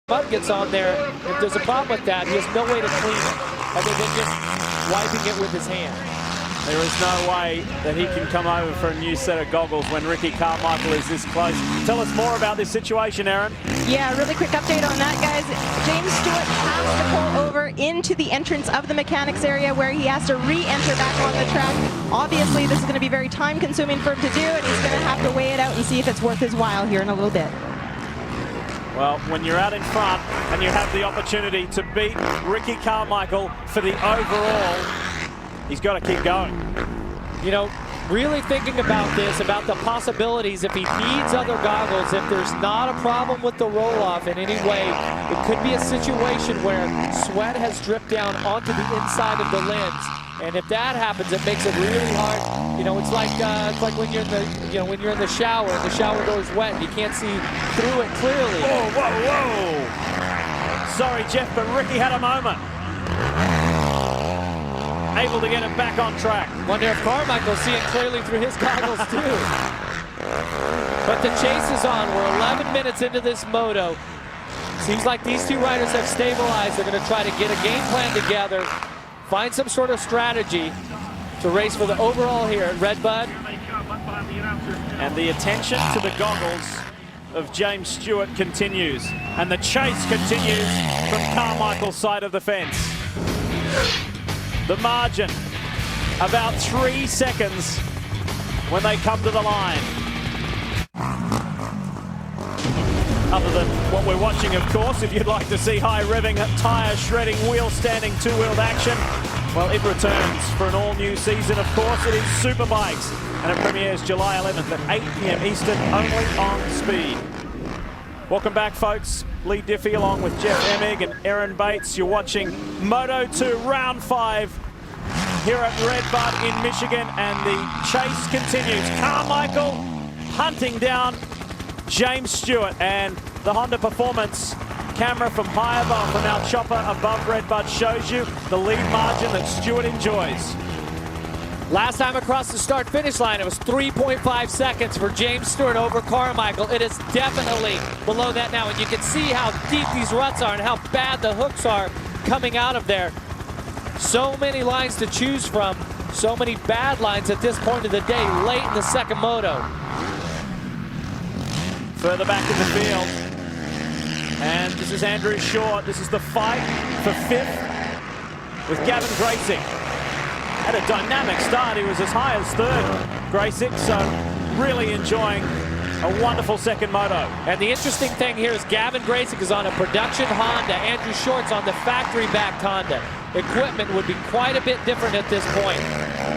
mud gets on there, if there's a problem with that, he has no way to clean it other than just wiping it with his hand. There is no way that he can come over for a new set of goggles when Ricky Carmichael is this close. Tell us more about this situation, Aaron. Yeah, really quick update on that, guys. James Stewart has to pull over into the entrance of the mechanics area where he has to re-enter back on the track. Obviously, this is going to be very time-consuming for him to do, and he's going to have to weigh it out and see if it's worth his while here in a little bit. Well, when you're out in front and you have the opportunity to beat Ricky Carmichael for the overall, he's got to keep going. You know, really thinking about this, about the possibilities, if he needs other goggles, if there's not a problem with the roll-off in any way, it could be a situation where sweat has dripped down onto the inside of the lens. And if that happens, it makes it really hard. You know, it's like when you're in the, when you're in the shower and the shower goes wet and you can't see through it clearly. Whoa, whoa, whoa! Sorry, Jeff, but Ricky had a moment. Able to get it back on track. Wonder if Carmichael's seeing clearly through his goggles too. But the chase is on. We're 11 minutes into this moto. Seems like these two riders have stabilized. They're going to try to get a game plan together, find some sort of strategy to race for the overall here at Redbud. And the attention to the goggles of James Stewart continues. And the chase continues from Carmichael's side of the fence. The margin, about 3 seconds when they come to the line. Other than what we're watching, of course, if you'd like to see high revving, tyre shredding, wheel standing, two-wheeled action, well, it returns for an all-new season, of course. It is Superbikes, and it premieres July 11th at 8 p.m. Eastern, only on Speed. Welcome back, folks. Lee Diffie along with Jeff Emig and Aaron Bates. You're watching Moto2 Round 5 here at Redbud in Michigan, and the chase continues. Carmichael hunting down James Stewart, and the Honda Performance camera from high above, from our chopper above Redbud, shows you the lead margin that Stewart enjoys. Last time across the start-finish line, it was 3.5 seconds for James Stewart over Carmichael. It is definitely below that now, and you can see how deep these ruts are and how bad the hooks are coming out of there. So many lines to choose from, so many bad lines at this point of the day, late in the second moto. Further back in the field, and this is Andrew Short. This is the fight for 5th with Gavin Graysick. Had a dynamic start. He was as high as 3rd, Graysick, so really enjoying a wonderful second moto. And the interesting thing here is Gavin Graysick is on a production Honda. Andrew Short's on the factory-backed Honda. Equipment would be quite a bit different at this point.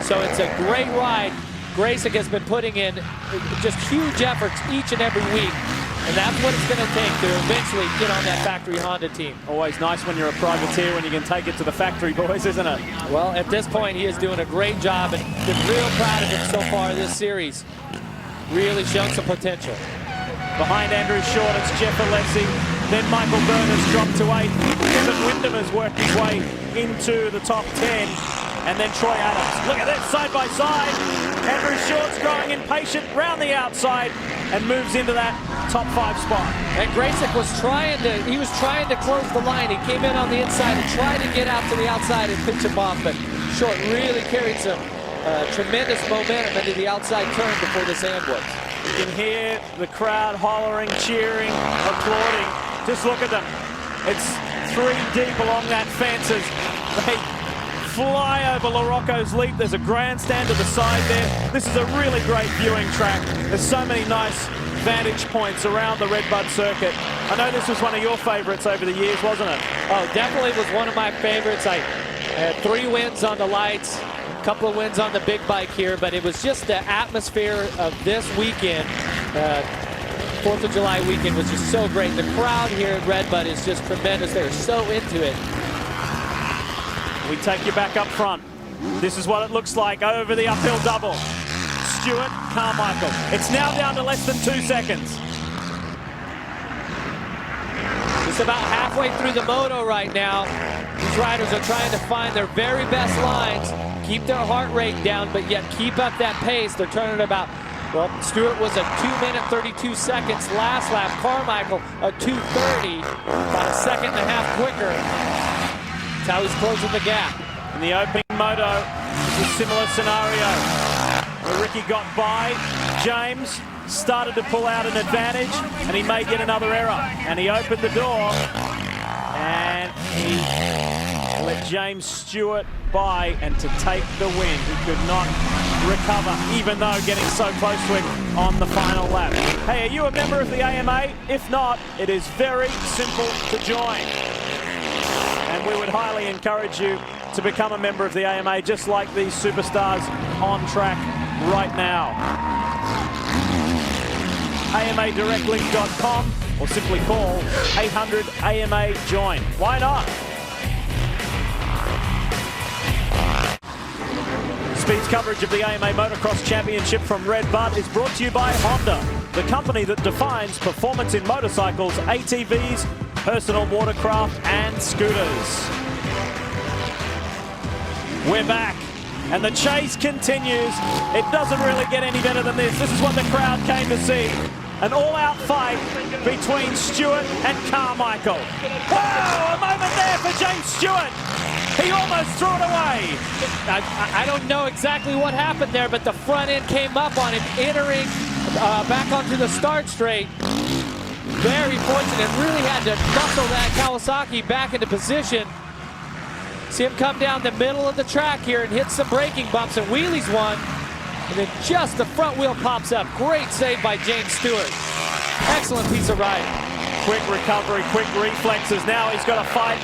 So it's a great ride. Graysick has been putting in just huge efforts each and every week. And that's what it's going to take to eventually get on that factory Honda team. Always nice when you're a privateer when you can take it to the factory, boys, isn't it? Well, at this point, he is doing a great job, and been real proud of him so far this series. Really shown some potential. Behind Andrew Short, it's Jeff Alessi. Then Michael Byrner's dropped to 8th. Kevin Windham has worked his way into the top 10. And then Troy Adams. Look at that, side by side. Andrew Short's growing impatient round the outside and moves into that top 5 spot. And Graysick was trying to close the line. He came in on the inside and tried to get out to the outside and pitch him off, but Short really carried some tremendous momentum into the outside turn before this ambush. You can hear the crowd hollering, cheering, applauding. Just look at them. It's 3 deep along that fence as they fly over LaRocco's Leap. There's a grandstand to the side there. This is a really great viewing track. There's so many nice vantage points around the Redbud circuit. I know this was one of your favorites over the years, wasn't it? Oh, definitely was one of my favorites. I had 3 wins on the lights, a couple of wins on the big bike here, but it was just the atmosphere of this weekend. 4th of July weekend was just so great. The crowd here at Redbud is just tremendous. They're so into it. We take you back up front. This is what it looks like over the uphill double. Stewart, Carmichael. It's now down to less than 2 seconds. Just about halfway through the moto right now. These riders are trying to find their very best lines, keep their heart rate down, but yet keep up that pace. They're turning about Well, Stewart was a 2 minute 32 seconds last lap. Carmichael a 2:30, about a second and a half quicker. That's how he's closing the gap. In the opening moto, it's a similar scenario where Ricky got by James, started to pull out an advantage, and he made yet another error. And he opened the door, and he let James Stewart by and to take the win. He could not recover, even though getting so close to it on the final lap. Hey, are you a member of the AMA? If not, it is very simple to join. And we would highly encourage you to become a member of the AMA, just like these superstars on track right now. AMAdirectlink.com or simply call 800 AMA join. Why not? Speed's coverage of the AMA Motocross Championship from REDBUD is brought to you by Honda, the company that defines performance in motorcycles, ATVs, personal watercraft and scooters. We're back, and the chase continues. It doesn't really get any better than this. This is what the crowd came to see. An all-out fight between Stewart and Carmichael. Wow, a moment there for James Stewart. He almost threw it away. I don't know exactly what happened there, but the front end came up on him, entering back onto the start straight. Very fortunate, really had to muscle that Kawasaki back into position. See him come down the middle of the track here and hit some braking bumps and wheelies one. And then just the front wheel pops up. Great save by James Stewart. Excellent piece of riding. Quick recovery, quick reflexes. Now he's got to fight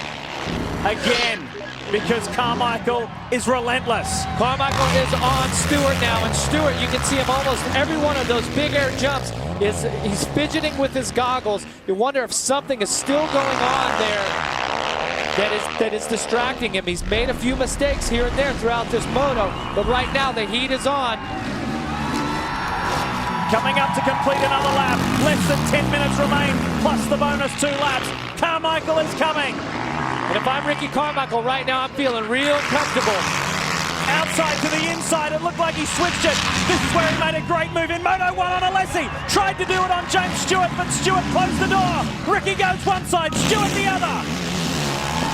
again because Carmichael is relentless. Carmichael is on Stewart now, and Stewart, you can see him almost every one of those big air jumps. He's fidgeting with his goggles. You wonder if something is still going on there that is distracting him. He's made a few mistakes here and there throughout this moto, but right now the heat is on. Coming up to complete another lap. Less than 10 minutes remain, plus the bonus 2 laps. Carmichael is coming. And if I'm Ricky Carmichael right now, I'm feeling real comfortable. Outside to the inside, it looked like he switched it. This is where he made a great move in Moto 1 on Alessi. Tried to do it on James Stewart, but Stewart closed the door. Ricky goes one side, Stewart the other.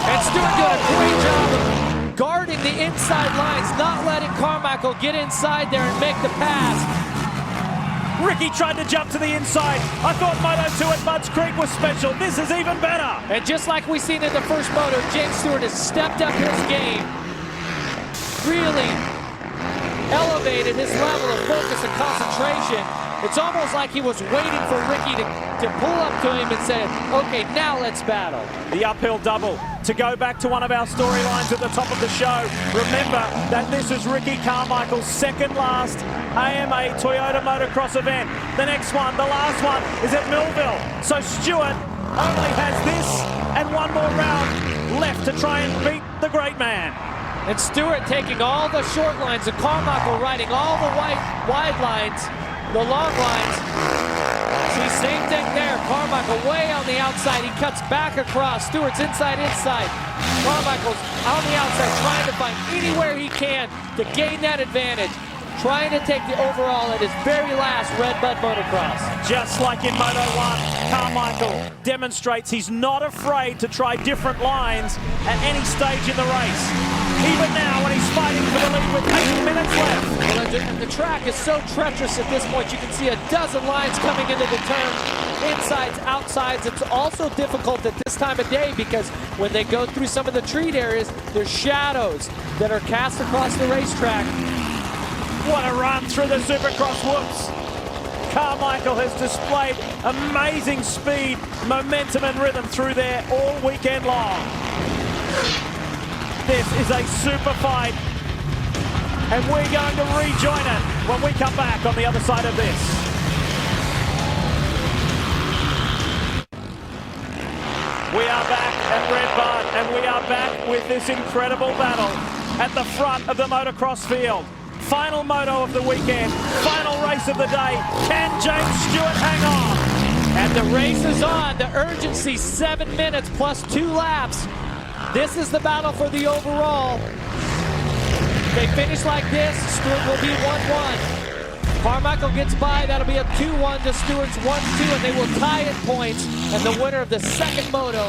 And Stewart did a great job of guarding the inside lines, not letting Carmichael get inside there and make the pass. Ricky tried to jump to the inside. I thought Moto 2 at Budds Creek was special. This is even better. And just like we seen in the first moto, James Stewart has stepped up his game. Really elevated his level of focus and concentration. It's almost like he was waiting for Ricky to pull up to him and say, okay, now let's battle. The uphill double. To go back to one of our storylines at the top of the show, remember that this is Ricky Carmichael's second last AMA Toyota Motocross event. The next one, the last one, is at Millville. So Stewart only has this and one more round left to try and beat the great man. And Stewart taking all the short lines and Carmichael riding all the wide lines, the long lines. See, same thing there. Carmichael way on the outside. He cuts back across. Stewart's inside. Carmichael's on the outside trying to find anywhere he can to gain that advantage. Trying to take the overall at his very last REDBUD Motocross. Just like in Moto 1, Carmichael demonstrates he's not afraid to try different lines at any stage in the race. Even now when he's fighting for the lead with 8 minutes left. Well, the track is so treacherous at this point. You can see a dozen lines coming into the turn. Insides, outsides. It's also difficult at this time of day because when they go through some of the treat areas, there's shadows that are cast across the racetrack. What a run through the Supercross whoops. Carmichael has displayed amazing speed, momentum and rhythm through there all weekend long. This is a super fight, and we're going to rejoin it when we come back on the other side of this. We are back at REDBUD, and we are back with this incredible battle at the front of the motocross field. Final moto of the weekend, final race of the day. Can James Stewart hang on? And the race is on. The urgency, 7 minutes plus 2 laps. This is the battle for the overall. If they finish like this, Stewart will be 1-1. Carmichael gets by. That'll be a 2-1 to Stewart's 1-2, and they will tie at points. And the winner of the second moto